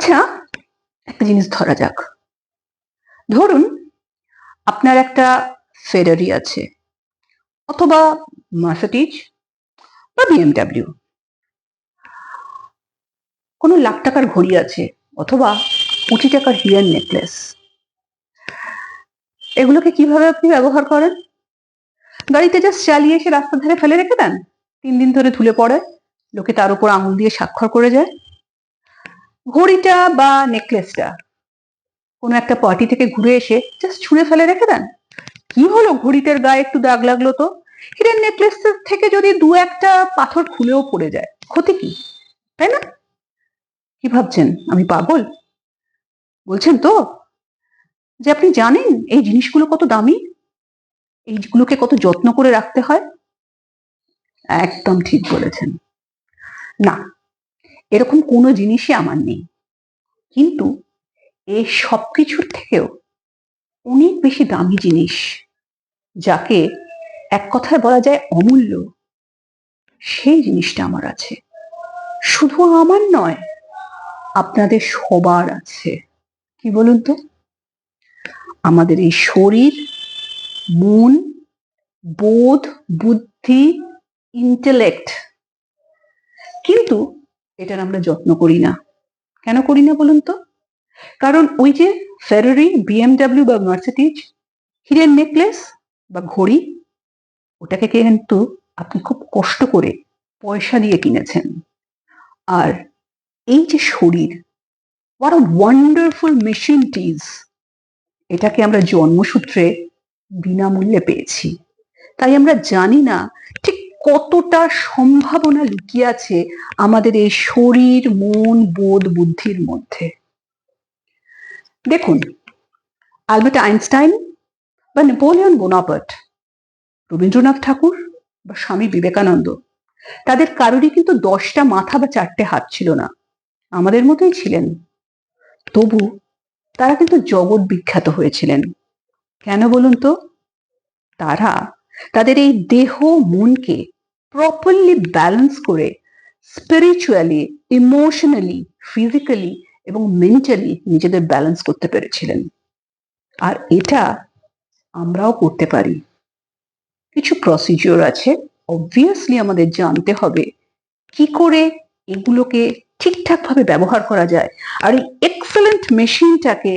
আচ্ছা, একটা জিনিস ধরা যাক। ধরুন আপনার একটা ফেরারি আছে অথবা মার্সিডিজ বা বিএমডব্লিউ। কোনো লাখ টাকার ঘড়ি আছে অথবা কোটি টাকার হিরের নেকলেস। এগুলোকে কিভাবে আপনি ব্যবহার করেন? গাড়িতে জাস্ট চালিয়ে এসে রাস্তার ধারে ফেলে রেখে দেন, 3 দিন ধরে ধুলে পড়ে, লোকে তার উপর আঙুল দিয়ে স্বাক্ষর করে যায়। ঘড়িটা বা নেকলেসটা কোনো একটা পার্টি থেকে ঘুরে এসে জাস্ট ছুঁড়ে ফেলে রেখে দেন, কি হলো, ঘড়িটার গায়ে একটু দাগ লাগলো তো। হিরের নেকলেস থেকে যদি 2-1টা পাথর খুলেও পড়ে যায়, ক্ষতি কি, তাই না? কি ভাবছেন আমি পাগল? বলছেন তো যে আপনি জানেন এই জিনিসগুলো কত দামি, এইগুলোকে কত যত্ন করে রাখতে হয়। একদম ঠিক বলেছেন। না, এরকম কোনো জিনিসই আমার নেই, কিন্তু এই সবকিছুর থেকেও অনেক বেশি দামি জিনিস, যাকে এক কথায় বলা যায় অমূল্য, সেই জিনিসটা আমার আছে। শুধু আমার নয়, আপনাদের সবার আছে। কি বলুন তো? আমাদের এই শরীর, মন, বোধ, বুদ্ধি, ইন্টেলেক্ট। কিন্তু এটার আমরা যত্ন করি না। কেন করি না বলুন তো? কারণ ওই যে ফেরারি, বিএমডব্লিউ বা মার্সিডিজ হিরের নেকলেস বা ঘড়ি, ওটাকে কিন্তু আপনি খুব কষ্ট করে পয়সা দিয়ে কিনেছেন। আর এই যে শরীর, what a wonderful machine it is, এটাকে আমরা জন্মসূত্রে বিনামূল্যে পেয়েছি। তাই আমরা জানি না ঠিক কতটা সম্ভাবনা লুকিয়ে আছে আমাদের এই শরীর, মন, বোধ, বুদ্ধির মধ্যে। দেখুন, আলবার্ট আইনস্টাইন বা নেপোলিয়ন বোনাপার্ট, রবীন্দ্রনাথ ঠাকুর বা স্বামী বিবেকানন্দ, তাদের কারোরই কিন্তু 10টা মাথা বা 4টে হাত ছিল না, আমাদের মতোই ছিলেন। তবু তারা কিন্তু জগৎ বিখ্যাত হয়েছিলেন। কেন বলুন তো? তারা তাদের এই দেহ মনকে প্রপারলি ব্যালেন্স করে স্পিরিচুয়ালি, ইমোশনালি, ফিজিক্যালি এবং মেন্টালি নিজেদের ব্যালেন্স করতে পেরেছিলেন। আর এটা আমরাও করতে পারি। কিছু প্রসিডিওর আছে, অবভিয়াসলি আমাদের জানতে হবে কি করে এগুলোকে ঠিকঠাক ভাবে ব্যবহার করা যায়, আর এই এক্সেলেন্ট মেশিনটাকে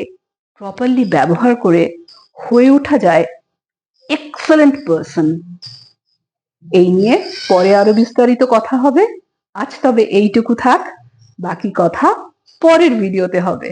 প্রপারলি ব্যবহার করে হয়ে ওঠা যায় এক্সেলেন্ট পার্সন। এই নিয়ে পরে আরো বিস্তারিত কথা হবে। আজ তবে এইটুকু থাক, বাকি কথা পরের ভিডিওতে হবে।